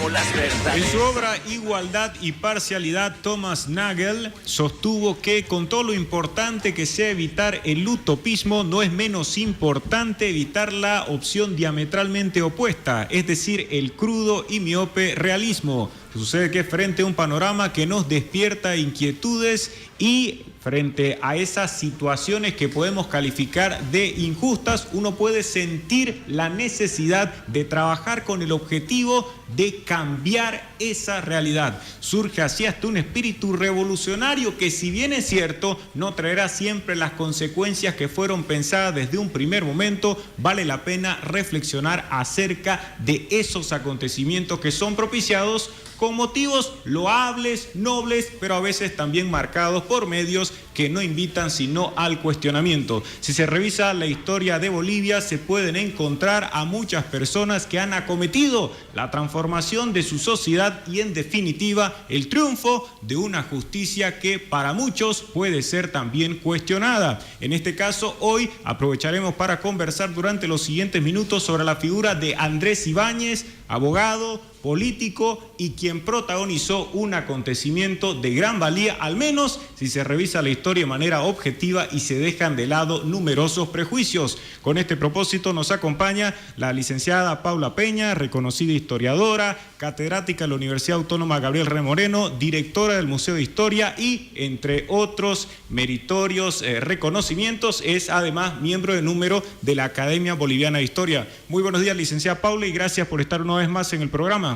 como las verdades. En su obra Igualdad y Parcialidad, Thomas Nagel sostuvo que con todo lo importante que sea evitar el utopismo, no es menos importante evitar la opción diametralmente opuesta, es decir, el crudo y miope realismo. Sucede que frente a un panorama que nos despierta inquietudes y frente a esas situaciones que podemos calificar de injustas, uno puede sentir la necesidad de trabajar con el objetivo de cambiar esa realidad. Surge así hasta un espíritu revolucionario que, si bien es cierto, no traerá siempre las consecuencias que fueron pensadas desde un primer momento. Vale la pena reflexionar acerca de esos acontecimientos que son propiciados con motivos loables, nobles, pero a veces también marcados por medios que no invitan sino al cuestionamiento. Si se revisa la historia de Bolivia, se pueden encontrar a muchas personas que han acometido la transformación de su sociedad y, en definitiva, el triunfo de una justicia que para muchos puede ser también cuestionada. En este caso, hoy aprovecharemos para conversar durante los siguientes minutos sobre la figura de Andrés Ibáñez, abogado, político y quien protagonizó un acontecimiento de gran valía, al menos si se revisa la historia de manera objetiva y se dejan de lado numerosos prejuicios. Con este propósito nos acompaña la licenciada Paula Peña, reconocida historiadora, catedrática de la Universidad Autónoma Gabriel Rey Moreno, directora del Museo de Historia y, entre otros meritorios reconocimientos, es además miembro de número de la Academia Boliviana de Historia. Muy buenos días, licenciada Paula, y gracias por estar una vez más en el programa.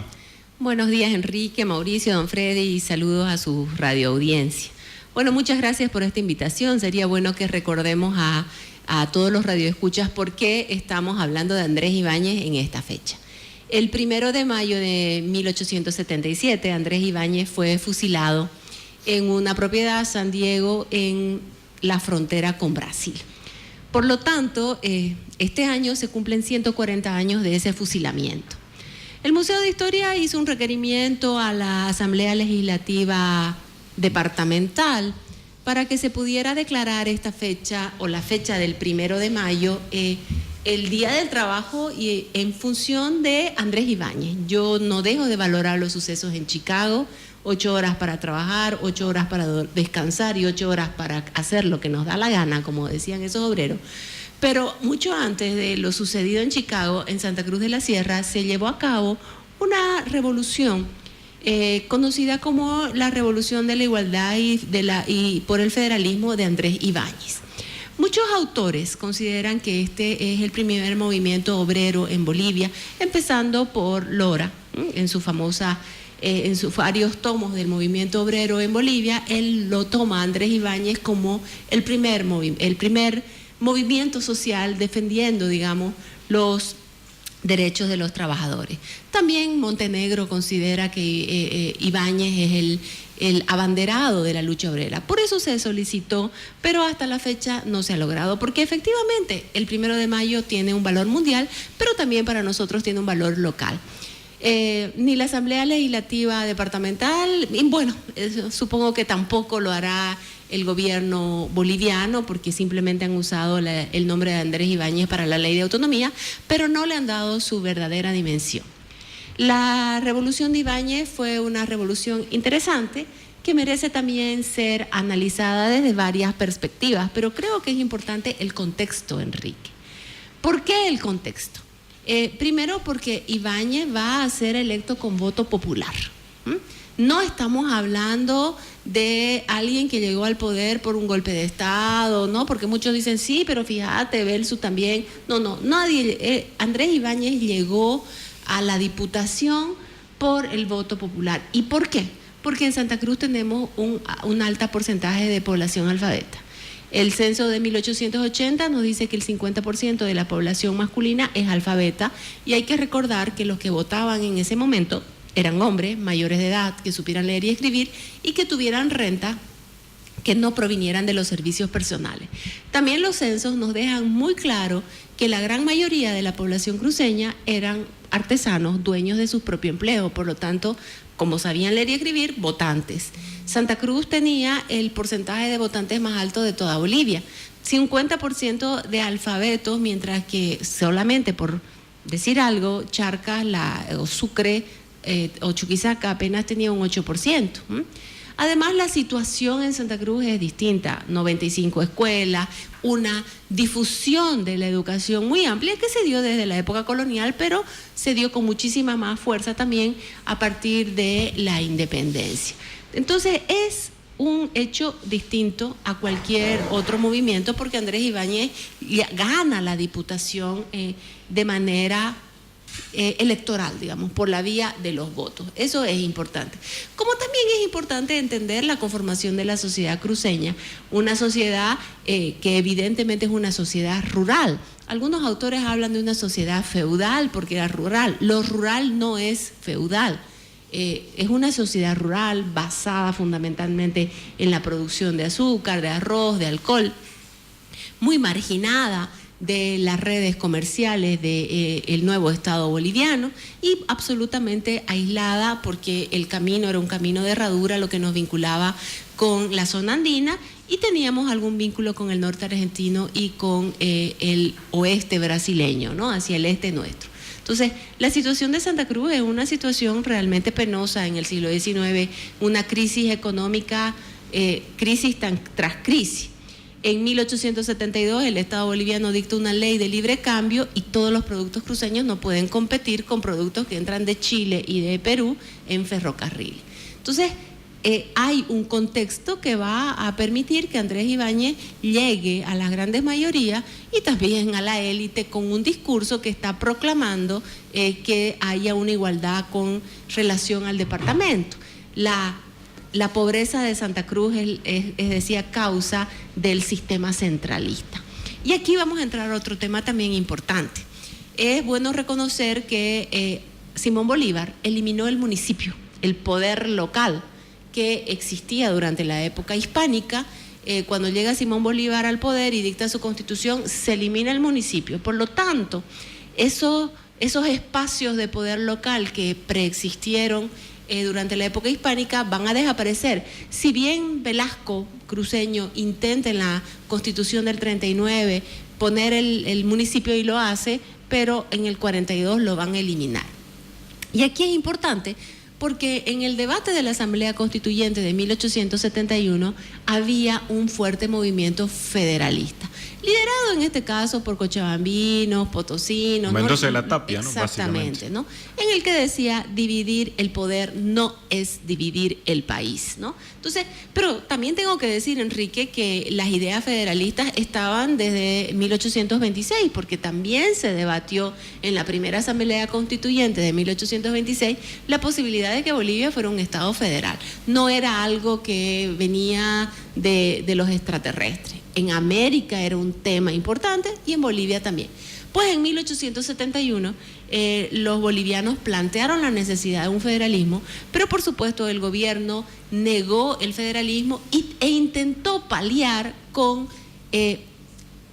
Buenos días, Enrique, Mauricio, don Freddy, y saludos a su radioaudiencia. Bueno, muchas gracias por esta invitación. Sería bueno que recordemos a todos los radioescuchas por qué estamos hablando de Andrés Ibáñez en esta fecha. El 1 de mayo de 1877, Andrés Ibáñez fue fusilado en una propiedad San Diego en la frontera con Brasil. Por lo tanto, este año se cumplen 140 años de ese fusilamiento. El Museo de Historia hizo un requerimiento a la Asamblea Legislativa Departamental para que se pudiera declarar esta fecha, o la fecha del 1 de mayo, el Día del Trabajo, y en función de Andrés Ibáñez. Yo no dejo de valorar los sucesos en Chicago: 8 horas para trabajar, 8 horas para descansar y 8 horas para hacer lo que nos da la gana, como decían esos obreros. Pero mucho antes de lo sucedido en Chicago, en Santa Cruz de la Sierra, se llevó a cabo una revolución conocida como la Revolución de la Igualdad y por el Federalismo de Andrés Ibáñez. Muchos autores consideran que este es el primer movimiento obrero en Bolivia, empezando por Lora, en sus varios tomos del movimiento obrero en Bolivia. Él lo toma a Andrés Ibáñez como el primer movimiento social defendiendo, digamos, los derechos de los trabajadores. También Montenegro considera que Ibáñez es el abanderado de la lucha obrera. Por eso se solicitó, pero hasta la fecha no se ha logrado, porque efectivamente el 1 de mayo tiene un valor mundial, pero también para nosotros tiene un valor local. Ni la Asamblea Legislativa Departamental, y bueno, supongo que tampoco lo hará el gobierno boliviano, porque simplemente han usado el nombre de Andrés Ibáñez para la ley de autonomía, pero no le han dado su verdadera dimensión. La revolución de Ibáñez fue una revolución interesante que merece también ser analizada desde varias perspectivas, pero creo que es importante el contexto, Enrique. ¿Por qué el contexto? Primero, porque Ibáñez va a ser electo con voto popular. No estamos hablando de alguien que llegó al poder por un golpe de Estado, ¿no? Porque muchos dicen, sí, pero fíjate, Belsu también. No, nadie. Andrés Ibáñez llegó a la diputación por el voto popular. ¿Y por qué? Porque en Santa Cruz tenemos un alto porcentaje de población alfabeta. El censo de 1880 nos dice que el 50% de la población masculina es alfabeta, y hay que recordar que los que votaban en ese momento eran hombres mayores de edad que supieran leer y escribir y que tuvieran renta que no provinieran de los servicios personales. También los censos nos dejan muy claro que la gran mayoría de la población cruceña eran artesanos, dueños de su propio empleo, por lo tanto, como sabían leer y escribir, votantes. Santa Cruz tenía el porcentaje de votantes más alto de toda Bolivia, 50% de alfabetos, mientras que solamente, por decir algo, Charcas o Sucre o Chuquisaca apenas tenía un 8%. Además, la situación en Santa Cruz es distinta, 95 escuelas, una difusión de la educación muy amplia que se dio desde la época colonial, pero se dio con muchísima más fuerza también a partir de la independencia. Entonces, es un hecho distinto a cualquier otro movimiento porque Andrés Ibáñez gana la diputación de manera electoral, digamos, por la vía de los votos. Eso es importante. Como también es importante entender la conformación de la sociedad cruceña, una sociedad que evidentemente es una sociedad rural. Algunos autores hablan de una sociedad feudal porque era rural. Lo rural no es feudal. Es una sociedad rural basada fundamentalmente en la producción de azúcar, de arroz, de alcohol, muy marginada de las redes comerciales del nuevo Estado boliviano y absolutamente aislada porque el camino era un camino de herradura, lo que nos vinculaba con la zona andina y teníamos algún vínculo con el norte argentino y con el oeste brasileño, ¿no? Hacia el este nuestro. Entonces, la situación de Santa Cruz es una situación realmente penosa en el siglo XIX, una crisis económica, crisis tras crisis. En 1872 el Estado boliviano dicta una ley de libre cambio y todos los productos cruceños no pueden competir con productos que entran de Chile y de Perú en ferrocarril. Entonces, hay un contexto que va a permitir que Andrés Ibáñez llegue a las grandes mayorías y también a la élite con un discurso que está proclamando que haya una igualdad con relación al departamento. La pobreza de Santa Cruz es decía, causa del sistema centralista. Y aquí vamos a entrar a otro tema también importante. Es bueno reconocer que Simón Bolívar eliminó el municipio, el poder local que existía durante la época hispánica. Cuando llega Simón Bolívar al poder y dicta su constitución, se elimina el municipio. Por lo tanto, esos espacios de poder local que preexistieron durante la época hispánica van a desaparecer. Si bien Velasco, cruceño, intenta en la Constitución del 39 poner el municipio y lo hace, pero en el 42 lo van a eliminar. Y aquí es importante porque en el debate de la Asamblea Constituyente de 1871 había un fuerte movimiento federalista, liderado en este caso por cochabambinos, potosinos. Mendoza de la Tapia, ¿no? Exactamente, ¿no? En el que decía dividir el poder no es dividir el país, ¿no? Entonces, pero también tengo que decir, Enrique, que las ideas federalistas estaban desde 1826, porque también se debatió en la primera Asamblea Constituyente de 1826 la posibilidad de que Bolivia fuera un Estado federal. No era algo que venía de los extraterrestres. En América era un tema importante y en Bolivia también. Pues en 1871 los bolivianos plantearon la necesidad de un federalismo, pero por supuesto el gobierno negó el federalismo e intentó paliar con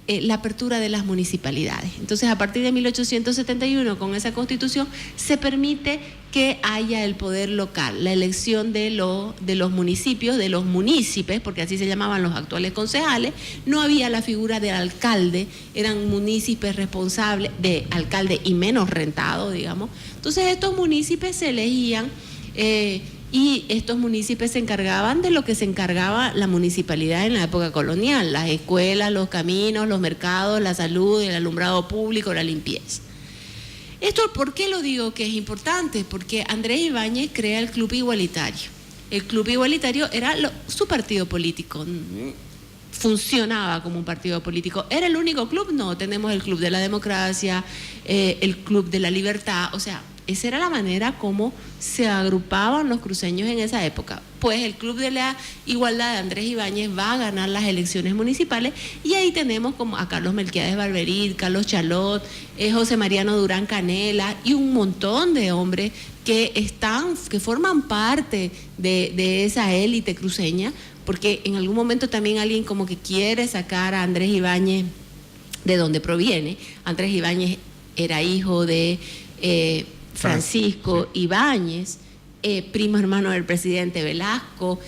la apertura de las municipalidades. Entonces, a partir de 1871, con esa constitución, se permite que haya el poder local, la elección de los municipios, de los municipios, porque así se llamaban los actuales concejales. No había la figura del alcalde, eran municipios responsables de alcalde y menos rentado, digamos. Entonces, estos municipios se elegían y estos municipios se encargaban de lo que se encargaba la municipalidad en la época colonial: las escuelas, los caminos, los mercados, la salud, el alumbrado público, la limpieza. Esto, ¿por qué lo digo que es importante? Porque Andrés Ibáñez crea el Club Igualitario. El Club Igualitario era su partido político, funcionaba como un partido político. ¿Era el único club? No, tenemos el Club de la Democracia, el Club de la Libertad, o sea, esa era la manera como se agrupaban los cruceños en esa época. Pues el Club de la Igualdad de Andrés Ibáñez va a ganar las elecciones municipales y ahí tenemos como a Carlos Melquiades Barberit, Carlos Chalot, José Mariano Durán Canela y un montón de hombres que forman parte de esa élite cruceña, porque en algún momento también alguien como que quiere sacar a Andrés Ibáñez de donde proviene. Andrés Ibáñez era hijo de Francisco Ibáñez, primo hermano del presidente Velasco,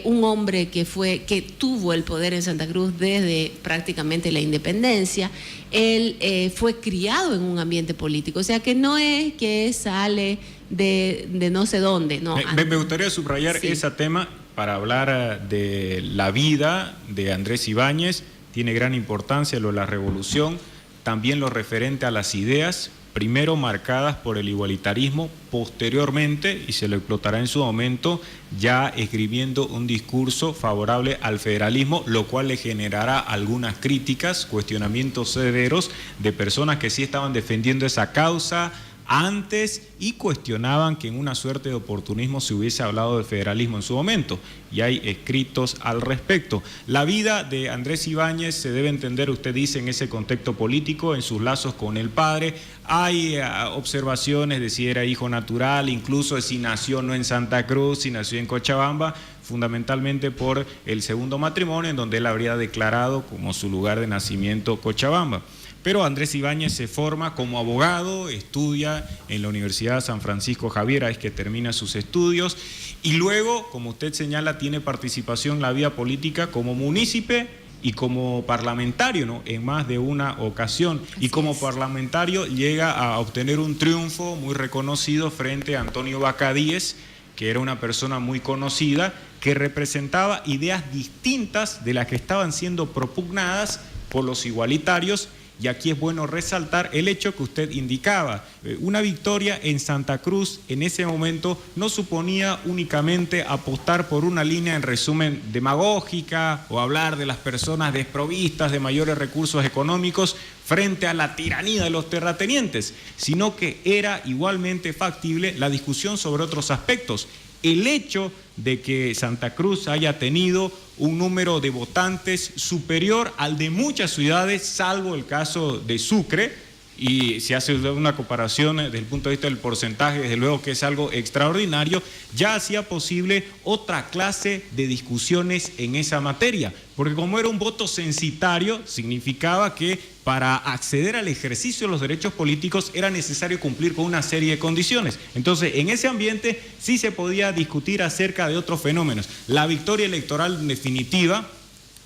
un hombre que tuvo el poder en Santa Cruz desde prácticamente la independencia. Él fue criado en un ambiente político, o sea que no es que sale de no sé dónde. No, me gustaría subrayar ese tema para hablar de la vida de Andrés Ibáñez. Tiene gran importancia lo de la revolución, también lo referente a las ideas, primero marcadas por el igualitarismo, posteriormente, y se lo explotará en su momento, ya escribiendo un discurso favorable al federalismo, lo cual le generará algunas críticas, cuestionamientos severos de personas que sí estaban defendiendo esa causa antes y cuestionaban que en una suerte de oportunismo se hubiese hablado de federalismo en su momento, y hay escritos al respecto. La vida de Andrés Ibáñez se debe entender, usted dice, en ese contexto político, en sus lazos con el padre. Hay observaciones de si era hijo natural, incluso de si nació no en Santa Cruz, si nació en Cochabamba, fundamentalmente por el segundo matrimonio, en donde él habría declarado como su lugar de nacimiento Cochabamba. Pero Andrés Ibáñez se forma como abogado, estudia en la Universidad San Francisco Javier, es que termina sus estudios, y luego, como usted señala, tiene participación en la vida política como munícipe y como parlamentario, ¿no?, en más de una ocasión. Y como parlamentario llega a obtener un triunfo muy reconocido frente a Antonio Bacadíes, que era una persona muy conocida, que representaba ideas distintas de las que estaban siendo propugnadas por los igualitarios. Y aquí es bueno resaltar el hecho que usted indicaba. Una victoria en Santa Cruz en ese momento no suponía únicamente apostar por una línea, en resumen, demagógica, o hablar de las personas desprovistas de mayores recursos económicos frente a la tiranía de los terratenientes, sino que era igualmente factible la discusión sobre otros aspectos. El hecho de que Santa Cruz haya tenido un número de votantes superior al de muchas ciudades, salvo el caso de Sucre, y si hace una comparación desde el punto de vista del porcentaje, desde luego que es algo extraordinario, ya hacía posible otra clase de discusiones en esa materia, porque como era un voto censitario, significaba que para acceder al ejercicio de los derechos políticos era necesario cumplir con una serie de condiciones. Entonces, en ese ambiente sí se podía discutir acerca de otros fenómenos. La victoria electoral definitiva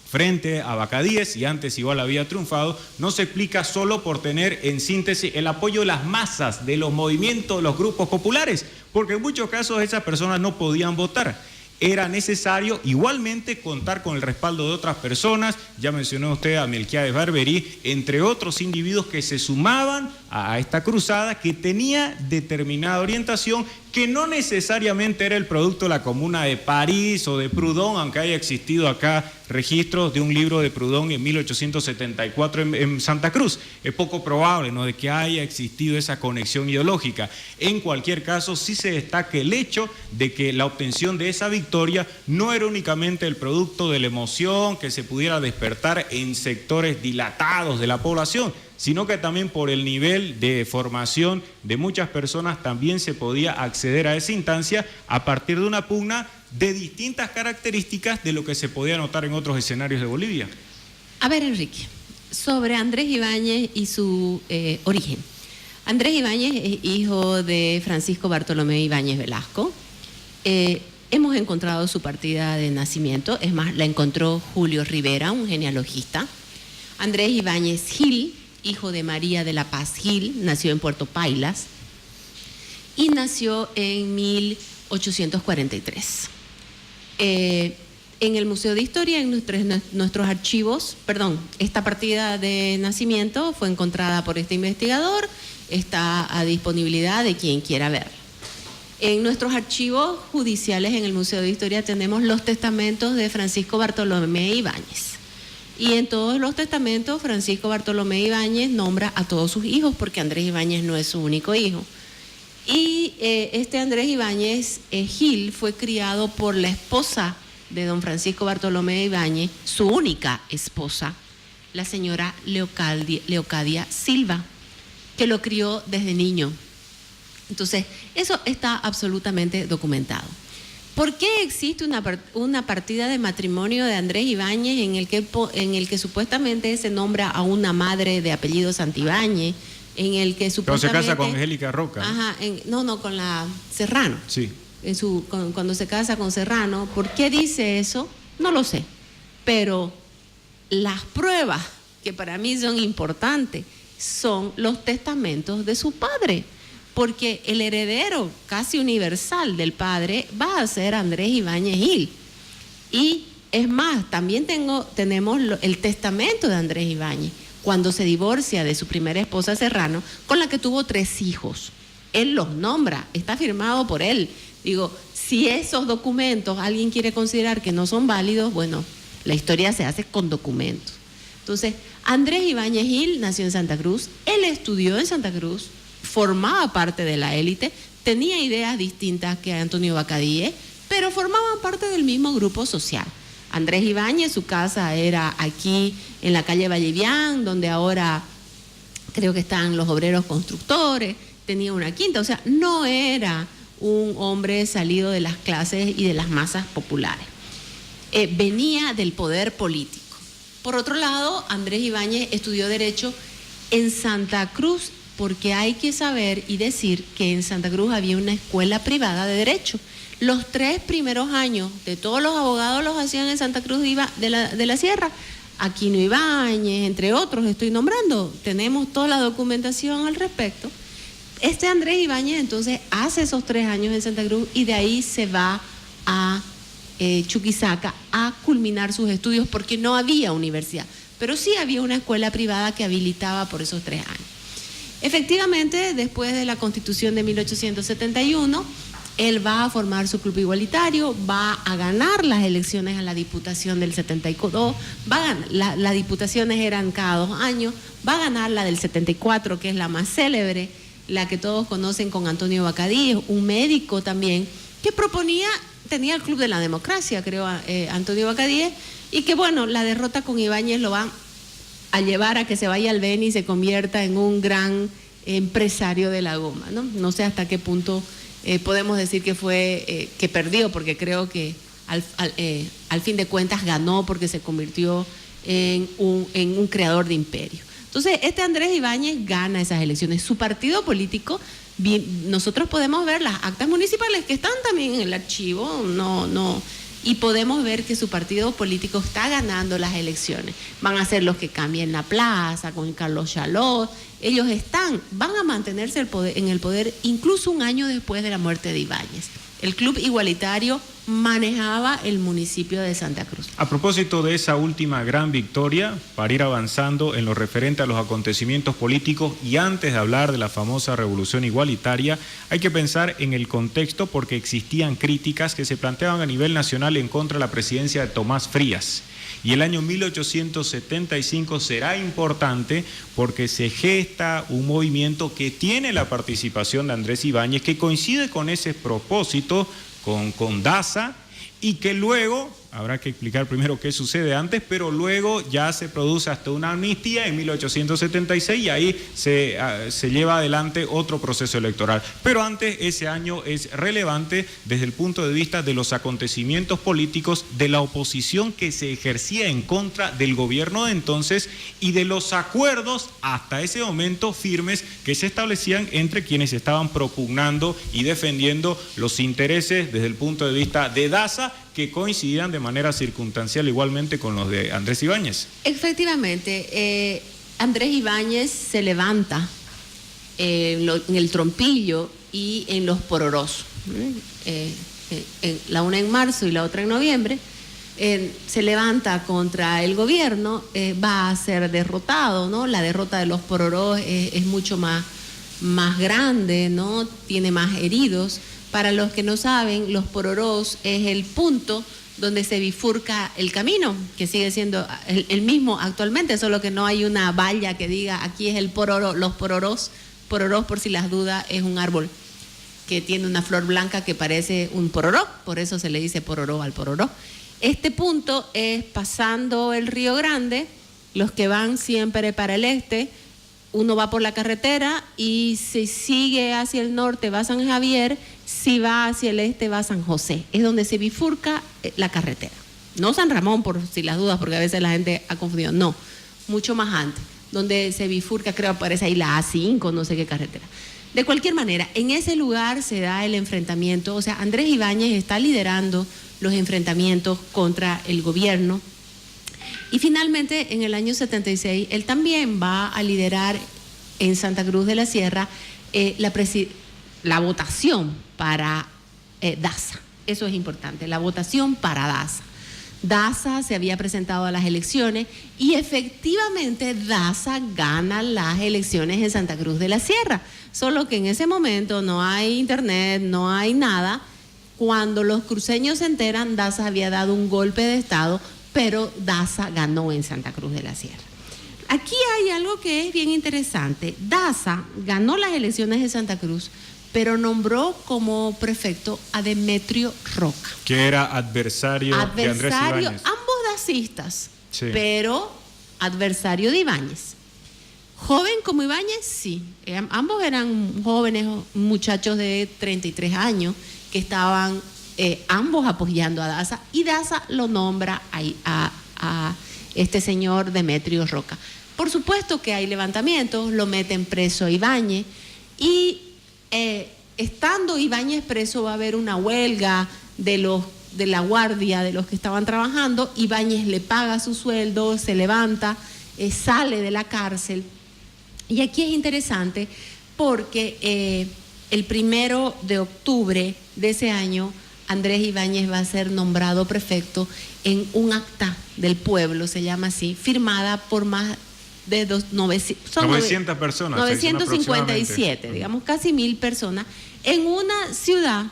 frente a Bacadíes, y antes igual había triunfado, no se explica solo por tener en síntesis el apoyo de las masas, de los movimientos, de los grupos populares, porque en muchos casos esas personas no podían votar. Era necesario igualmente contar con el respaldo de otras personas, ya mencionó usted a Melquiades Barberí, entre otros individuos que se sumaban a esta cruzada, que tenía determinada orientación, que no necesariamente era el producto de la Comuna de París o de Proudhon, aunque haya existido acá registros de un libro de Proudhon en 1874 en Santa Cruz. Es poco probable, ¿no?, de que haya existido esa conexión ideológica. En cualquier caso, sí se destaca el hecho de que la obtención de esa victoria no era únicamente el producto de la emoción que se pudiera despertar en sectores dilatados de la población, sino que también por el nivel de formación de muchas personas también se podía acceder a esa instancia a partir de una pugna de distintas características de lo que se podía notar en otros escenarios de Bolivia. A ver, Enrique, sobre Andrés Ibáñez y su origen. Andrés Ibáñez es hijo de Francisco Bartolomé Ibáñez Velasco. Hemos encontrado su partida de nacimiento, es más, la encontró Julio Rivera, un genealogista. Andrés Ibáñez Gil, hijo de María de la Paz Gil, nació en Puerto Pailas y nació en 1843. En el Museo de Historia, en nuestros archivos, esta partida de nacimiento fue encontrada por este investigador, está a disponibilidad de quien quiera ver. En nuestros archivos judiciales en el Museo de Historia tenemos los testamentos de Francisco Bartolomé Ibáñez. Y en todos los testamentos, Francisco Bartolomé Ibáñez nombra a todos sus hijos, porque Andrés Ibáñez no es su único hijo. Y este Andrés Ibáñez Gil fue criado por la esposa de don Francisco Bartolomé Ibáñez, su única esposa, la señora Leocadia Silva, que lo crió desde niño. Entonces, eso está absolutamente documentado. ¿Por qué existe una partida de matrimonio de Andrés Ibáñez en el que supuestamente se nombra a una madre de apellido Santibáñez, en el que supuestamente... Pero se casa con Angélica Roca. Ajá, con la Serrano. Sí. Cuando se casa con Serrano. ¿Por qué dice eso? No lo sé. Pero las pruebas que para mí son importantes son los testamentos de su padre. porque el heredero casi universal del padre va a ser Andrés Ibáñez Gil. Y es más, también tenemos el testamento de Andrés Ibáñez, cuando se divorcia de su primera esposa Serrano, con la que tuvo 3 hijos. Él los nombra, está firmado por él. Digo, si esos documentos alguien quiere considerar que no son válidos, bueno, la historia se hace con documentos. Entonces, Andrés Ibáñez Gil nació en Santa Cruz, él estudió en Santa Cruz, formaba parte de la élite, tenía ideas distintas que Antonio Bacadíes, pero formaban parte del mismo grupo social. Andrés Ibáñez, su casa era aquí en la calle Vallevián, donde ahora creo que están los obreros constructores, tenía una quinta, o sea, no era un hombre salido de las clases y de las masas populares. Venía del poder político. Por otro lado, Andrés Ibáñez estudió Derecho en Santa Cruz, porque hay que saber y decir que en Santa Cruz había una escuela privada de Derecho. Los 3 primeros años de todos los abogados los hacían en Santa Cruz de la Sierra. Aquino Ibáñez, entre otros, estoy nombrando. Tenemos toda la documentación al respecto. Andrés Ibáñez entonces hace esos 3 años en Santa Cruz y de ahí se va a Chuquisaca a culminar sus estudios, porque no había universidad, pero sí había una escuela privada que habilitaba por esos 3 años. Efectivamente, después de la Constitución de 1871, él va a formar su club igualitario, va a ganar las elecciones a la Diputación del 72, las diputaciones eran cada 2 años, va a ganar la del 74, que es la más célebre, la que todos conocen con Antonio Bacadíes, un médico también, que tenía el Club de la Democracia, creo, Antonio Bacadíes, y que bueno, la derrota con Ibáñez lo va a llevar a que se vaya al Beni y se convierta en un gran empresario de la goma, ¿no? No sé hasta qué punto podemos decir que fue que perdió, porque creo que al fin de cuentas ganó, porque se convirtió en un creador de imperio. Entonces, Andrés Ibáñez gana esas elecciones. Su partido político, nosotros podemos ver las actas municipales que están también en el archivo, y podemos ver que su partido político está ganando las elecciones. Van a ser los que cambien la plaza con Carlos Chalot. Ellos van a mantenerse en el poder incluso un año después de la muerte de Ibáñez. El Club Igualitario manejaba el municipio de Santa Cruz. A propósito de esa última gran victoria, para ir avanzando en lo referente a los acontecimientos políticos y antes de hablar de la famosa revolución igualitaria, hay que pensar en el contexto, porque existían críticas que se planteaban a nivel nacional en contra de la presidencia de Tomás Frías. Y el año 1875 será importante porque se gesta un movimiento que tiene la participación de Andrés Ibáñez, que coincide con ese propósito, con Daza, y que luego, habrá que explicar primero qué sucede antes, pero luego ya se produce hasta una amnistía en 1876 y ahí se lleva adelante otro proceso electoral. Pero antes, ese año es relevante desde el punto de vista de los acontecimientos políticos, de la oposición que se ejercía en contra del gobierno de entonces y de los acuerdos hasta ese momento firmes que se establecían entre quienes estaban propugnando y defendiendo los intereses desde el punto de vista de Daza, que coincidían de manera circunstancial igualmente con los de Andrés Ibáñez. Efectivamente, Andrés Ibáñez se levanta en el Trompillo y en los Pororós, la una en marzo y la otra en noviembre, se levanta contra el gobierno, va a ser derrotado, ¿no? La derrota de los Pororós es mucho más grande, ¿no? Tiene más heridos. Para los que no saben, los Pororós es el punto donde se bifurca el camino, que sigue siendo el mismo actualmente, solo que no hay una valla que diga aquí es el Pororó. Los Pororós, por si las dudas, es un árbol que tiene una flor blanca que parece un pororó, por eso se le dice Pororó al Pororó. Este punto es pasando el Río Grande, los que van siempre para el este, uno va por la carretera y si sigue hacia el norte va a San Javier, si va hacia el este va a San José, es donde se bifurca la carretera. No San Ramón, por si las dudas, porque a veces la gente ha confundido, no, mucho más antes, donde se bifurca, creo que aparece ahí la A5, no sé qué carretera. De cualquier manera, en ese lugar se da el enfrentamiento, o sea, Andrés Ibáñez está liderando los enfrentamientos contra el gobierno. Y finalmente, en el año 76, él también va a liderar en Santa Cruz de la Sierra la votación para Daza. Eso es importante, la votación para Daza. Daza se había presentado a las elecciones y efectivamente Daza gana las elecciones en Santa Cruz de la Sierra, solo que en ese momento no hay internet, no hay nada. Cuando los cruceños se enteran, Daza había dado un golpe de estado, pero Daza ganó en Santa Cruz de la Sierra. Aquí hay algo que es bien interesante. Daza ganó las elecciones de Santa Cruz, pero nombró como prefecto a Demetrio Roca. Que era adversario de Andrés Ibáñez. Ambos dacistas, sí, pero adversario de Ibáñez. Joven como Ibáñez, sí. Ambos eran jóvenes muchachos de 33 años que estaban ambos apoyando a Daza, y Daza lo nombra a este señor Demetrio Roca. Por supuesto que hay levantamientos, lo meten preso a Ibáñez, y estando Ibáñez preso va a haber una huelga de la guardia, de los que estaban trabajando. Ibáñez le paga su sueldo, se levanta, sale de la cárcel. Y aquí es interesante porque el 1 de octubre de ese año Andrés Ibáñez va a ser nombrado prefecto en un acta del pueblo, se llama así, firmada por más de 900 personas. 957, digamos casi 1000 personas, en una ciudad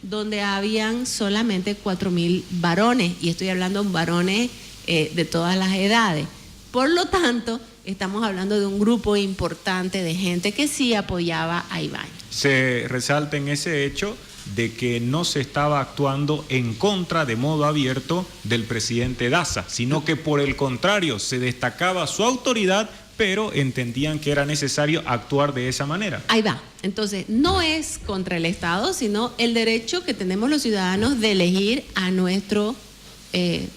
donde habían solamente 4000 varones, y estoy hablando de varones de todas las edades. Por lo tanto, estamos hablando de un grupo importante de gente que sí apoyaba a Ibáñez. Se resalta en ese hecho de que no se estaba actuando en contra de modo abierto del presidente Daza, sino que por el contrario se destacaba su autoridad, pero entendían que era necesario actuar de esa manera. Ahí va. Entonces, no es contra el Estado, sino el derecho que tenemos los ciudadanos de elegir a nuestro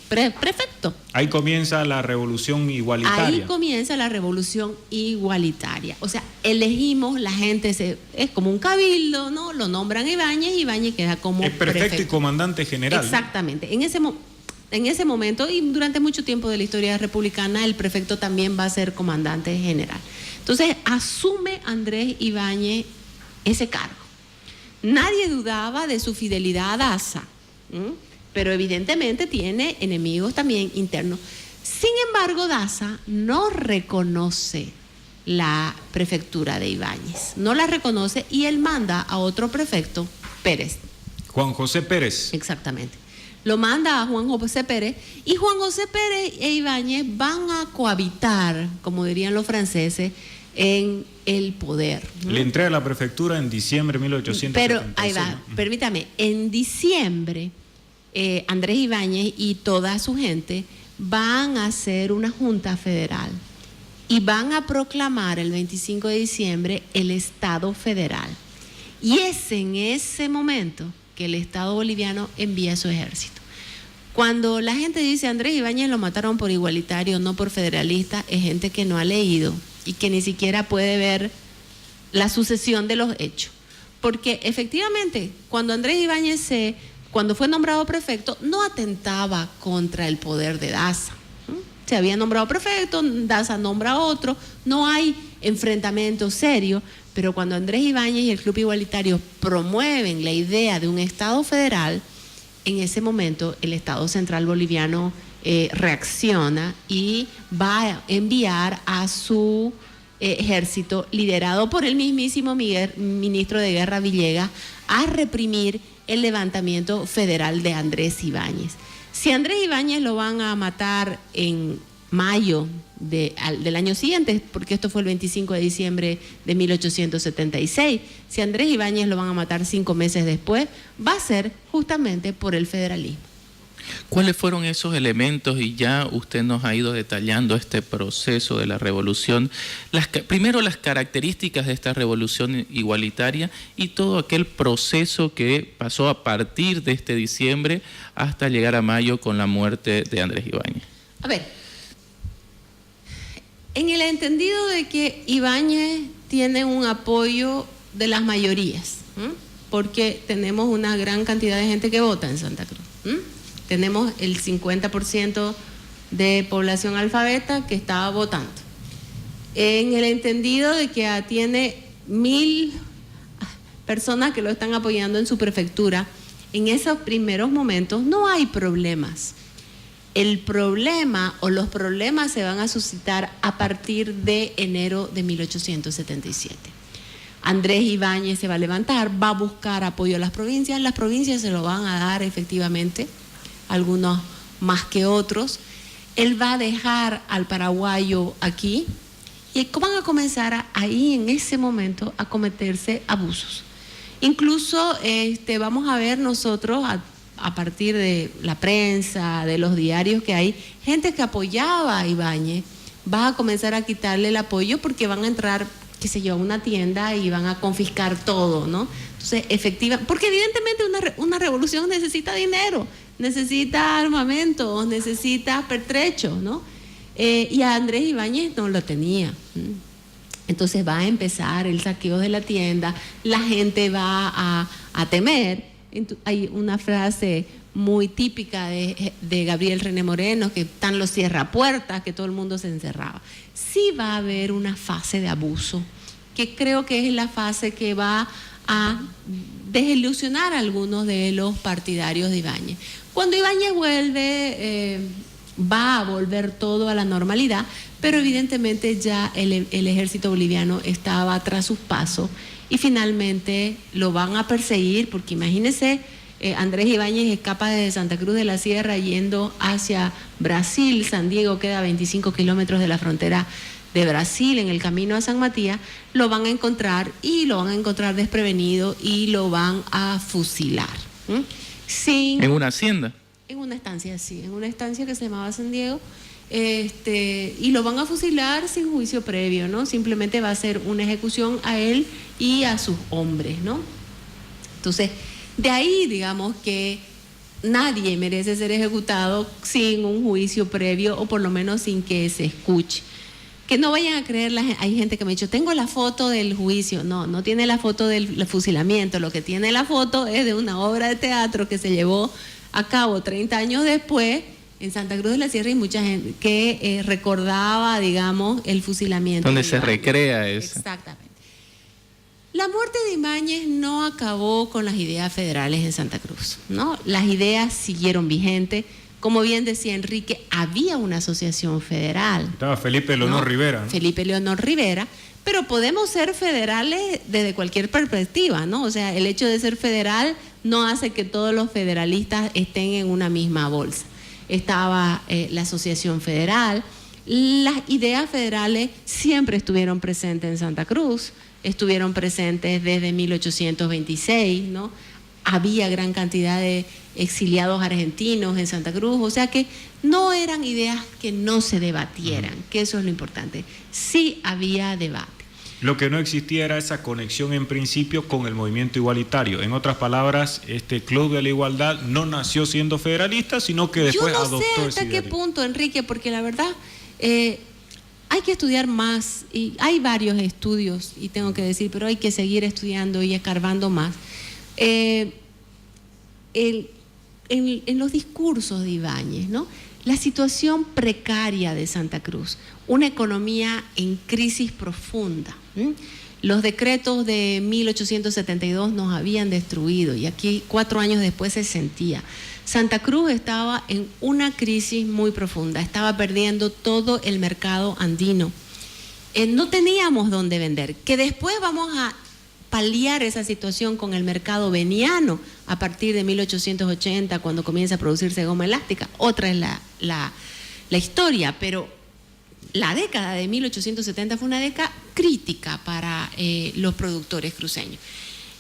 prefecto. Ahí comienza la revolución igualitaria. Ahí comienza la revolución igualitaria. O sea, elegimos, la gente es como un cabildo, ¿no? Lo nombran Ibáñez, Ibáñez queda como prefecto y comandante general. Exactamente. En ese momento y durante mucho tiempo de la historia republicana, el prefecto también va a ser comandante general. Entonces, asume Andrés Ibáñez ese cargo. Nadie dudaba de su fidelidad a Daza, pero evidentemente tiene enemigos también internos. Sin embargo, Daza no reconoce la prefectura de Ibáñez, no la reconoce, y él manda a otro prefecto, Pérez. Juan José Pérez. Exactamente. Lo manda a Juan José Pérez, y Juan José Pérez e Ibáñez van a cohabitar, como dirían los franceses, en el poder, ¿no? Le entrega la prefectura en diciembre de 1876. Pero ahí va, permítame, en diciembre Andrés Ibáñez y toda su gente van a hacer una junta federal y van a proclamar el 25 de diciembre el Estado federal. Y es en ese momento que el Estado boliviano envía su ejército. Cuando la gente dice Andrés Ibáñez lo mataron por igualitario, no por federalista, es gente que no ha leído y que ni siquiera puede ver la sucesión de los hechos. Porque efectivamente, cuando Andrés Ibáñez cuando fue nombrado prefecto, no atentaba contra el poder de Daza. Se había nombrado prefecto, Daza nombra a otro, no hay enfrentamiento serio, pero cuando Andrés Ibáñez y el Club Igualitario promueven la idea de un Estado federal, en ese momento el Estado Central Boliviano reacciona y va a enviar a su ejército, liderado por el mismísimo ministro de Guerra Villegas, a reprimir el levantamiento federal de Andrés Ibáñez. Si Andrés Ibáñez lo van a matar en mayo del año siguiente, porque esto fue el 25 de diciembre de 1876, si Andrés Ibáñez lo van a matar 5 meses después, va a ser justamente por el federalismo. ¿Cuáles fueron esos elementos? Y ya usted nos ha ido detallando este proceso de la revolución. Primero, las características de esta revolución igualitaria y todo aquel proceso que pasó a partir de este diciembre hasta llegar a mayo con la muerte de Andrés Ibáñez. A ver, en el entendido de que Ibáñez tiene un apoyo de las mayorías, porque tenemos una gran cantidad de gente que vota en Santa Cruz. Tenemos el 50% de población alfabeta que estaba votando. En el entendido de que tiene personas que lo están apoyando en su prefectura, en esos primeros momentos no hay problemas. El problema o los problemas se van a suscitar a partir de enero de 1877. Andrés Ibáñez se va a levantar, va a buscar apoyo a las provincias se lo van a dar efectivamente, algunos más que otros. Él va a dejar al paraguayo aquí y van a comenzar ahí en ese momento a cometerse abusos. Incluso vamos a ver nosotros a partir de la prensa, de los diarios que hay, gente que apoyaba a Ibáñez, va a comenzar a quitarle el apoyo porque van a entrar, qué sé yo, a una tienda y van a confiscar todo, ¿no? Entonces, porque evidentemente una revolución necesita dinero, necesita armamento, necesita pertrechos, ¿no? Y a Andrés Ibáñez no lo tenía. Entonces va a empezar el saqueo de la tienda, la gente va a temer. Hay una frase muy típica de Gabriel René Moreno, que están los cierrapuertas, que todo el mundo se encerraba. Sí va a haber una fase de abuso, que creo que es la fase que va a desilusionar a algunos de los partidarios de Ibáñez. Cuando Ibáñez vuelve, va a volver todo a la normalidad, pero evidentemente ya el ejército boliviano estaba tras sus pasos y finalmente lo van a perseguir, porque imagínense, Andrés Ibáñez escapa desde Santa Cruz de la Sierra yendo hacia Brasil. San Diego queda a 25 kilómetros de la frontera de Brasil, en el camino a San Matías. Lo van a encontrar y lo van a encontrar desprevenido y lo van a fusilar. ¿En una hacienda? En una estancia, sí, en una estancia que se llamaba San Diego. Y lo van a fusilar sin juicio previo, ¿no? Simplemente va a ser una ejecución a él y a sus hombres, ¿no? Entonces, de ahí, digamos que nadie merece ser ejecutado sin un juicio previo o por lo menos sin que se escuche. Que no vayan a creer, hay gente que me ha dicho, tengo la foto del juicio. No tiene la foto del fusilamiento, lo que tiene la foto es de una obra de teatro que se llevó a cabo 30 años después en Santa Cruz de la Sierra y mucha gente que recordaba, digamos, el fusilamiento. Donde se recrea eso. Exactamente. La muerte de Ibáñez no acabó con las ideas federales en Santa Cruz, ¿no? Las ideas siguieron vigentes. Como bien decía Enrique, había una asociación federal. Estaba Felipe Leonor Rivera, ¿no? Felipe Leonor Rivera, pero podemos ser federales desde cualquier perspectiva, ¿no? O sea, el hecho de ser federal no hace que todos los federalistas estén en una misma bolsa. Estaba la asociación federal, las ideas federales siempre estuvieron presentes en Santa Cruz, estuvieron presentes desde 1826, ¿no? Había gran cantidad de exiliados argentinos en Santa Cruz, o sea que no eran ideas que no se debatieran, que eso es lo importante. Sí había debate. Lo que no existía era esa conexión en principio con el movimiento igualitario. En otras palabras, este Club de la Igualdad no nació siendo federalista, sino que después adoptó ese ideario. Yo no sé hasta qué punto, Enrique, porque la verdad hay que estudiar más, y hay varios estudios, y tengo que decir, pero hay que seguir estudiando y escarbando más. En los discursos de Ibáñez, ¿no? La situación precaria de Santa Cruz, una economía en crisis profunda. Los decretos de 1872 nos habían destruido y aquí 4 años después se sentía. Santa Cruz estaba en una crisis muy profunda, estaba perdiendo todo el mercado andino. No teníamos dónde vender, que después vamos a paliar esa situación con el mercado veniano a partir de 1880, cuando comienza a producirse goma elástica. Otra es la historia, pero la década de 1870 fue una década crítica para los productores cruceños.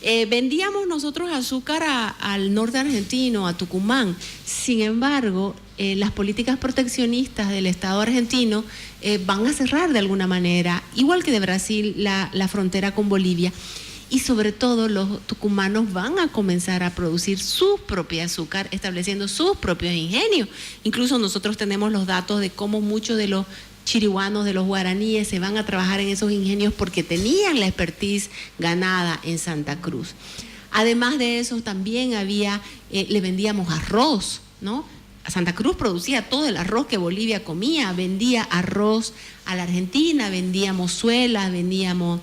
Vendíamos nosotros azúcar al norte argentino, a Tucumán. Sin embargo, las políticas proteccionistas del Estado argentino van a cerrar de alguna manera, igual que de Brasil, la frontera con Bolivia. Y sobre todo los tucumanos van a comenzar a producir su propio azúcar, estableciendo sus propios ingenios. Incluso nosotros tenemos los datos de cómo muchos de los chirihuanos, de los guaraníes, se van a trabajar en esos ingenios porque tenían la expertise ganada en Santa Cruz. Además de eso, también le vendíamos arroz, ¿no? Santa Cruz producía todo el arroz que Bolivia comía, vendía arroz a la Argentina, vendía mozuelas, vendíamos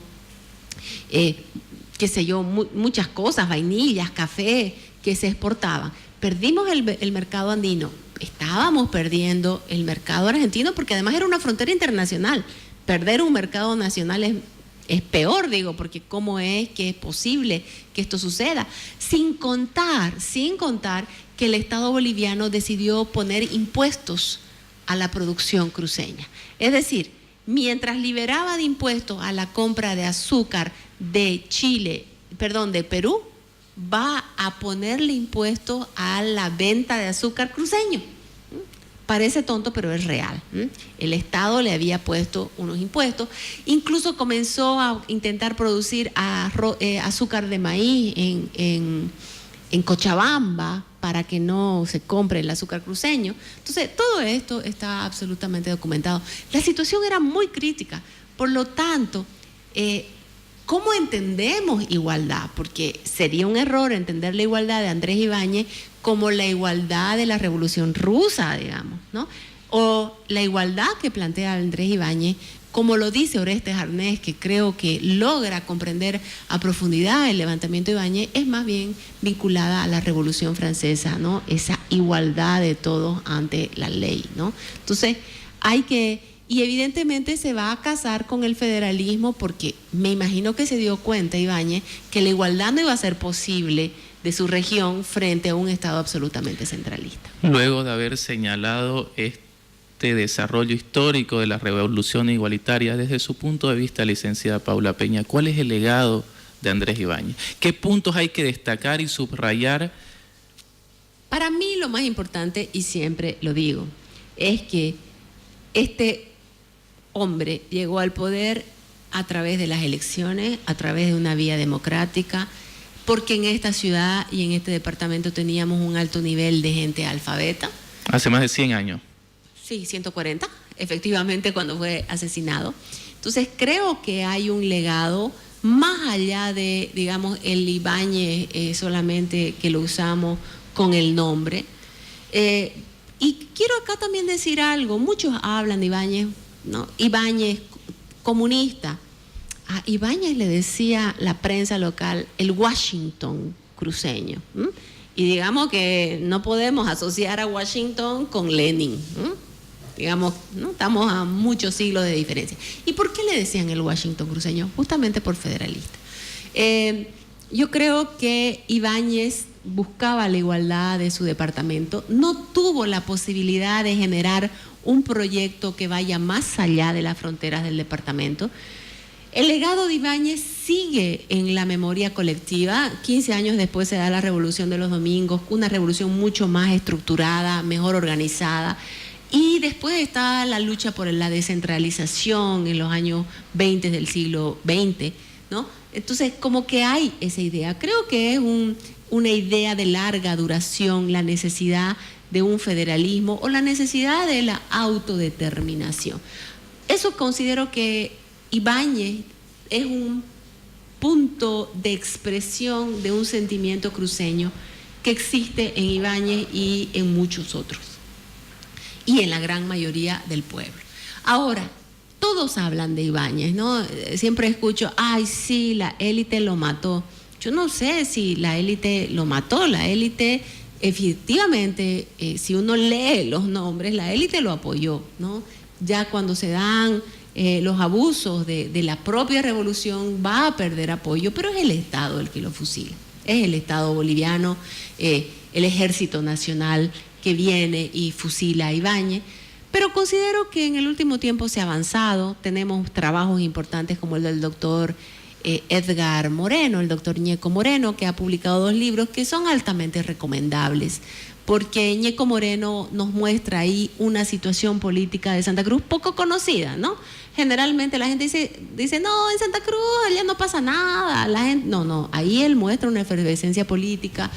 qué sé yo, muchas cosas, vainillas, café, que se exportaban. Perdimos el mercado andino, estábamos perdiendo el mercado argentino porque además era una frontera internacional. Perder un mercado nacional es peor, digo, porque cómo es que es posible que esto suceda. Sin contar que el Estado boliviano decidió poner impuestos a la producción cruceña. Es decir, mientras liberaba de impuestos a la compra de azúcar de Perú, va a ponerle impuestos a la venta de azúcar cruceño. Parece tonto, pero es real. El Estado le había puesto unos impuestos, incluso comenzó a intentar producir azúcar de maíz en Cochabamba para que no se compre el azúcar cruceño. Entonces, todo esto está absolutamente documentado. La situación era muy crítica, por lo tanto, ¿cómo entendemos igualdad? Porque sería un error entender la igualdad de Andrés Ibáñez como la igualdad de la Revolución Rusa, digamos, ¿no? O la igualdad que plantea Andrés Ibáñez, como lo dice Orestes Arnés, que creo que logra comprender a profundidad el levantamiento de Ibáñez, es más bien vinculada a la Revolución Francesa, ¿no? Esa igualdad de todos ante la ley, ¿no? Entonces, y evidentemente se va a casar con el federalismo porque me imagino que se dio cuenta Ibáñez que la igualdad no iba a ser posible de su región frente a un Estado absolutamente centralista. Luego de haber señalado este desarrollo histórico de la revolución igualitaria, desde su punto de vista, licenciada Paula Peña, ¿cuál es el legado de Andrés Ibáñez? ¿Qué puntos hay que destacar y subrayar? Para mí lo más importante, y siempre lo digo, es que este hombre llegó al poder a través de las elecciones, a través de una vía democrática, porque en esta ciudad y en este departamento teníamos un alto nivel de gente alfabeta. Hace más de 100 años. Sí, 140, efectivamente, cuando fue asesinado. Entonces, creo que hay un legado más allá de, digamos, el Ibáñez solamente que lo usamos con el nombre. Y quiero acá también decir algo. Muchos hablan de Ibáñez, ¿no? Ibáñez comunista. A Ibáñez le decía la prensa local el Washington cruceño. Y digamos que no podemos asociar a Washington con Lenin. Digamos, ¿no? Estamos a muchos siglos de diferencia. ¿Y por qué le decían el Washington cruceño? Justamente por federalista. Yo creo que Ibáñez buscaba la igualdad de su departamento, no tuvo la posibilidad de generar un proyecto que vaya más allá de las fronteras del departamento. El legado de Ibáñez sigue en la memoria colectiva. 15 años después se da la Revolución de los Domingos, una revolución mucho más estructurada, mejor organizada. Y después está la lucha por la descentralización en los años 20 del siglo XX, ¿no? Entonces, como que hay esa idea. Creo que es una idea de larga duración, la necesidad de un federalismo o la necesidad de la autodeterminación. Eso considero que Ibáñez es un punto de expresión de un sentimiento cruceño que existe en Ibáñez y en muchos otros, y en la gran mayoría del pueblo. Ahora, todos hablan de Ibáñez, ¿no? Siempre escucho, ay, sí, la élite lo mató. Yo no sé si la élite lo mató, la élite efectivamente, si uno lee los nombres, la élite lo apoyó, ¿no? Ya cuando se dan los abusos de la propia revolución va a perder apoyo, pero es el Estado el que lo fusila, es el Estado boliviano, el Ejército Nacional que viene y fusila a Ibáñez. Pero considero que en el último tiempo se ha avanzado, tenemos trabajos importantes como el del doctor Edgar Moreno, el doctor Ñeco Moreno, que ha publicado 2 libros que son altamente recomendables, porque Ñeco Moreno nos muestra ahí una situación política de Santa Cruz poco conocida, ¿no? Generalmente la gente dice no, en Santa Cruz allá no pasa nada, la gente, no, ahí él muestra una efervescencia política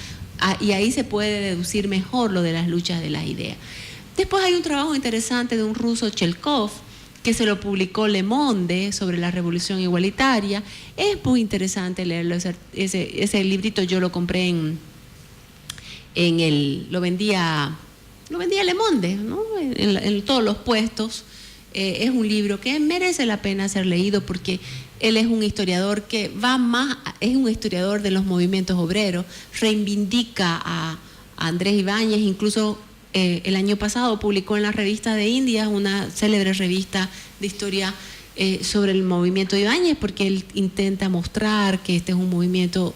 y ahí se puede deducir mejor lo de las luchas de las ideas. Después hay un trabajo interesante de un ruso, Chelkov, que se lo publicó Le Monde sobre la revolución igualitaria. Es muy interesante leerlo, ese librito yo lo compré lo vendía Le Monde, ¿no? en todos los puestos. Es un libro que merece la pena ser leído porque Él es un historiador que va más, es un historiador de los movimientos obreros, reivindica a Andrés Ibáñez, incluso el año pasado publicó en la revista de Indias, una célebre revista de historia sobre el movimiento de Ibáñez, porque él intenta mostrar que este es un movimiento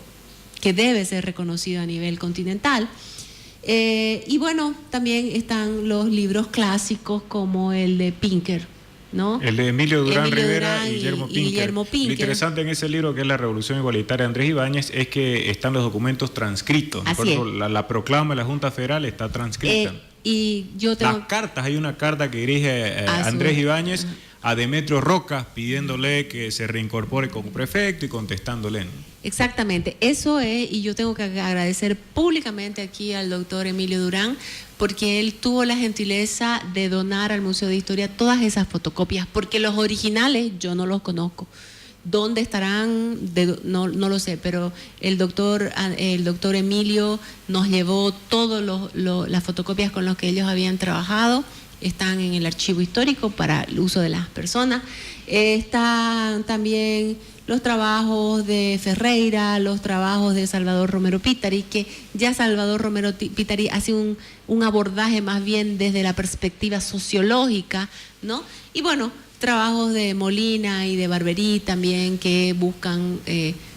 que debe ser reconocido a nivel continental. Y bueno, también están los libros clásicos como el de Pinker, ¿no? El de Emilio Durán Rivera y Guillermo Pinker. Lo interesante en ese libro, que es La Revolución Igualitaria de Andrés Ibáñez, es que están los documentos transcritos. Así por ejemplo, la proclama de la Junta Federal está transcrita. Y yo tengo... Las cartas, hay una carta que dirige Andrés Ibáñez a Demetrio Roca pidiéndole que se reincorpore como prefecto y contestándole. Exactamente, eso es, y yo tengo que agradecer públicamente aquí al doctor Emilio Durán, porque él tuvo la gentileza de donar al Museo de Historia todas esas fotocopias, porque los originales yo no los conozco. ¿Dónde estarán? No lo sé, pero el doctor Emilio nos llevó todas las fotocopias con las que ellos habían trabajado. Están en el archivo histórico para el uso de las personas. Están también los trabajos de Ferreira, los trabajos de Salvador Romero Pittari, que ya Salvador Romero Pittari hace un abordaje más bien desde la perspectiva sociológica, ¿no? Y bueno, trabajos de Molina y de Barberí también que buscan...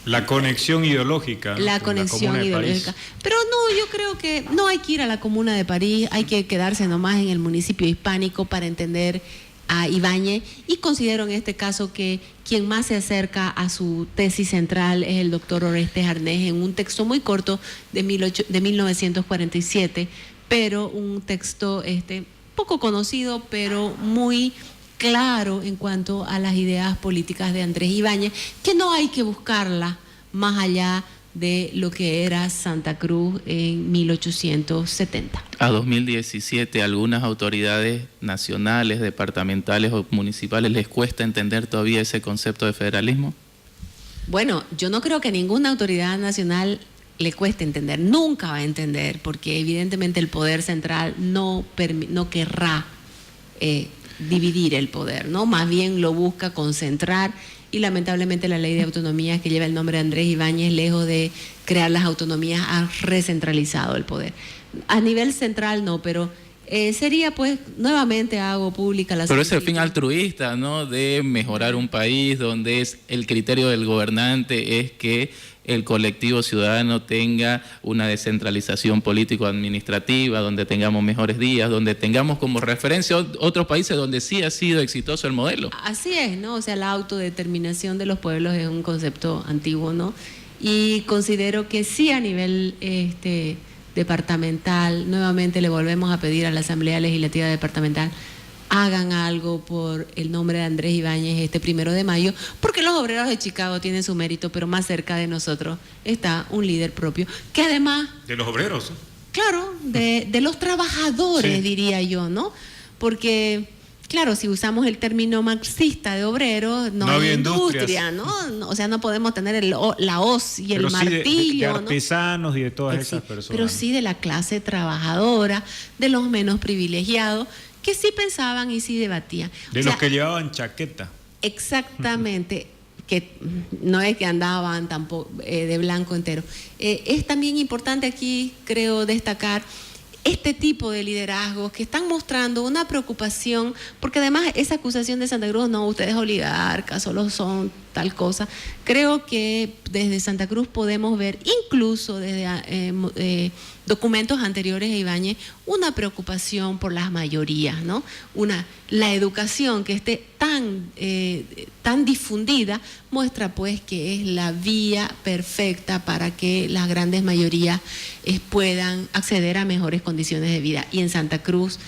la conexión ideológica. La conexión ideológica. Pero no, yo creo que no hay que ir a la Comuna de París, hay que quedarse nomás en el municipio hispánico para entender a Ibáñez, y considero en este caso que quien más se acerca a su tesis central es el doctor Orestes Arnés, en un texto muy corto de 1947, pero un texto poco conocido, pero muy claro en cuanto a las ideas políticas de Andrés Ibáñez, que no hay que buscarla más allá de lo que era Santa Cruz en 1870. A 2017, algunas autoridades nacionales, departamentales o municipales les cuesta entender todavía ese concepto de federalismo. Bueno, yo no creo que ninguna autoridad nacional le cueste entender, nunca va a entender, porque evidentemente el poder central no querrá dividir el poder, ¿no? Más bien lo busca concentrar, y lamentablemente la ley de autonomía que lleva el nombre de Andrés Ibáñez, lejos de crear las autonomías, ha recentralizado el poder. A nivel central no, pero sería pues, nuevamente hago pública la... Pero es el fin altruista, ¿no? De mejorar un país donde es el criterio del gobernante es que el colectivo ciudadano tenga una descentralización político-administrativa, donde tengamos mejores días, donde tengamos como referencia otros países donde sí ha sido exitoso el modelo. Así es, ¿no? O sea, la autodeterminación de los pueblos es un concepto antiguo, ¿no? Y considero que sí, a nivel departamental, nuevamente le volvemos a pedir a la Asamblea Legislativa Departamental, hagan algo por el nombre de Andrés Ibáñez este 1 de mayo, porque los obreros de Chicago tienen su mérito, pero más cerca de nosotros está un líder propio, que además... De los obreros. Claro, de los trabajadores, sí, diría yo, ¿no? Porque, claro, si usamos el término marxista de obrero, no hay industria, ¿no? O sea, no podemos tener la hoz y el martillo. De artesanos, ¿no? Y de todas esas personas. Pero sí de la clase trabajadora, de los menos privilegiados, que sí pensaban y sí debatían. De los que llevaban chaqueta. Exactamente, que no es que andaban tampoco de blanco entero. Es también importante aquí, creo, destacar este tipo de liderazgos que están mostrando una preocupación, porque además esa acusación de Santa Cruz, no, ustedes oligarcas, solo son tal cosa. Creo que desde Santa Cruz podemos ver, incluso desde documentos anteriores a Ibáñez, una preocupación por las mayorías, ¿no? La educación que esté tan difundida muestra pues que es la vía perfecta para que las grandes mayorías puedan acceder a mejores condiciones de vida. Y en Santa Cruz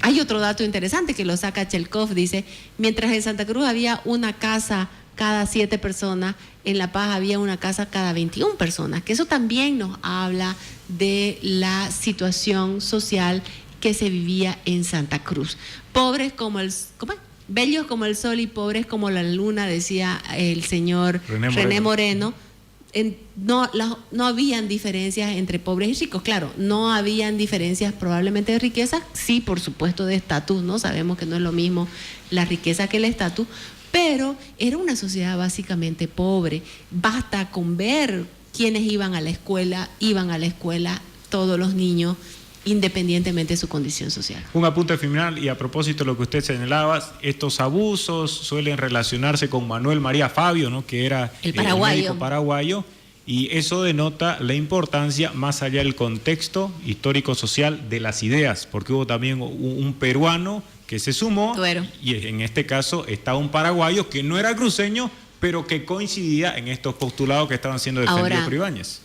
hay otro dato interesante que lo saca Chelkov, dice, mientras en Santa Cruz había una casa cada 7 personas, en La Paz había una casa cada 21 personas, que eso también nos habla de la situación social que se vivía en Santa Cruz. Pobres como bellos como el sol y pobres como la luna, decía el señor René Moreno. No habían diferencias entre pobres y ricos, claro, no habían diferencias probablemente de riqueza, sí, por supuesto de estatus, ¿no? Sabemos que no es lo mismo la riqueza que el estatus, pero era una sociedad básicamente pobre. Basta con ver quiénes iban a la escuela todos los niños, independientemente de su condición social. Un apunte final, y a propósito de lo que usted señalaba, estos abusos suelen relacionarse con Manuel María Fabio, ¿no?, que era el médico paraguayo, y eso denota la importancia, más allá del contexto histórico-social, de las ideas, porque hubo también un peruano que se sumó, y en este caso está un paraguayo que no era cruceño, pero que coincidía en estos postulados que estaban siendo defendidos por Ibáñez.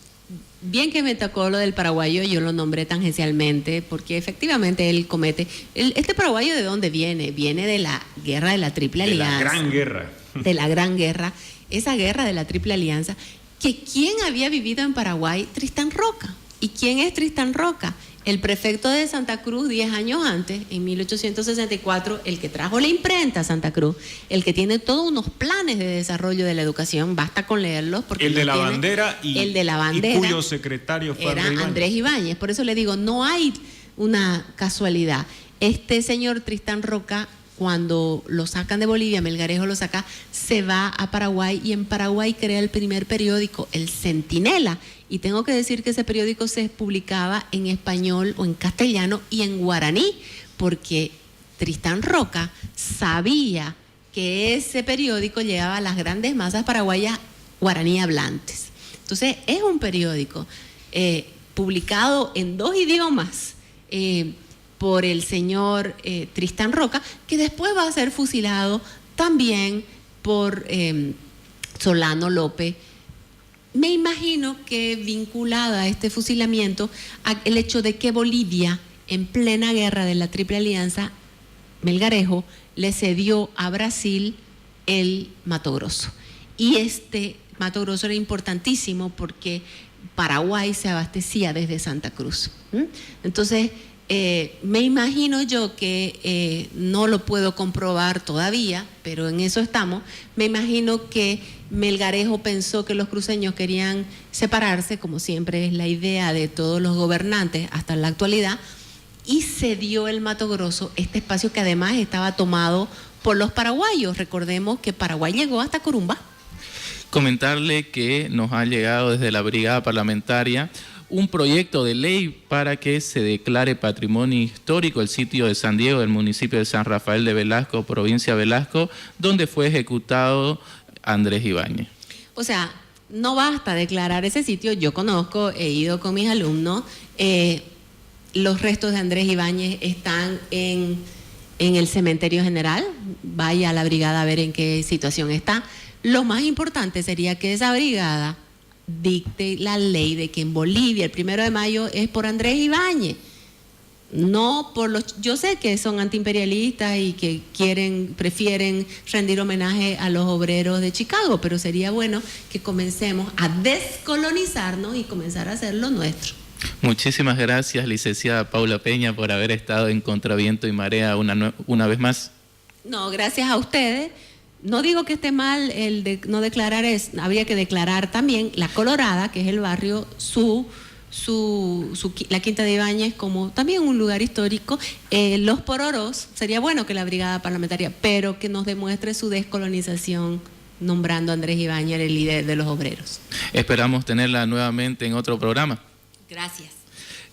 Bien que me tocó lo del paraguayo, yo lo nombré tangencialmente, porque efectivamente él comete... ¿Este paraguayo de dónde viene? Viene de la guerra de la Triple Alianza. De la Gran Guerra. De la Gran Guerra. Esa guerra de la Triple Alianza, que ¿quién había vivido en Paraguay? Tristán Roca. ¿Y quién es Tristán Roca? El prefecto de Santa Cruz 10 años antes, en 1864, el que trajo la imprenta a Santa Cruz, el que tiene todos unos planes de desarrollo de la educación, basta con leerlos. Porque el de la bandera y cuyo secretario fue era Andrés Ibáñez. Por eso le digo, no hay una casualidad. Este señor Tristán Roca, cuando lo sacan de Bolivia, Melgarejo lo saca, se va a Paraguay y en Paraguay crea el primer periódico, El Centinela. Y tengo que decir que ese periódico se publicaba en español o en castellano y en guaraní, porque Tristán Roca sabía que ese periódico llegaba a las grandes masas paraguayas guaraní hablantes. Entonces, es un periódico publicado en 2 idiomas, por el señor Tristán Roca, que después va a ser fusilado también por Solano López. Me imagino que vinculada a este fusilamiento el hecho de que Bolivia, en plena guerra de la Triple Alianza, Melgarejo le cedió a Brasil el Mato Grosso. Y este Mato Grosso era importantísimo porque Paraguay se abastecía desde Santa Cruz. Entonces, me imagino yo que no lo puedo comprobar todavía, pero en eso estamos. Me imagino que Melgarejo pensó que los cruceños querían separarse, como siempre es la idea de todos los gobernantes hasta la actualidad, y cedió el Mato Grosso, este espacio que además estaba tomado por los paraguayos. Recordemos que Paraguay llegó hasta Corumbá. Comentarle que nos ha llegado desde la Brigada Parlamentaria un proyecto de ley para que se declare patrimonio histórico el sitio de San Diego del municipio de San Rafael de Velasco, provincia de Velasco, donde fue ejecutado Andrés Ibáñez. O sea, no basta declarar ese sitio. Yo conozco, he ido con mis alumnos, los restos de Andrés Ibáñez están en el cementerio general. Vaya a la brigada a ver en qué situación está. Lo más importante sería que esa brigada dicte la ley de que en Bolivia el 1 de mayo es por Andrés Ibáñez, no por los... Yo sé que son antiimperialistas y que prefieren rendir homenaje a los obreros de Chicago, pero sería bueno que comencemos a descolonizarnos y comenzar a hacer lo nuestro. Muchísimas gracias, licenciada Paula Peña, por haber estado en Contraviento y Marea una vez más. No, gracias a ustedes. No digo que esté mal el de no declarar, habría que declarar también La Colorada, que es el barrio, la Quinta de Ibáñez, como también un lugar histórico. Los Pororos, sería bueno que la Brigada Parlamentaria, pero que nos demuestre su descolonización nombrando a Andrés Ibáñez el líder de los obreros. Esperamos tenerla nuevamente en otro programa. Gracias.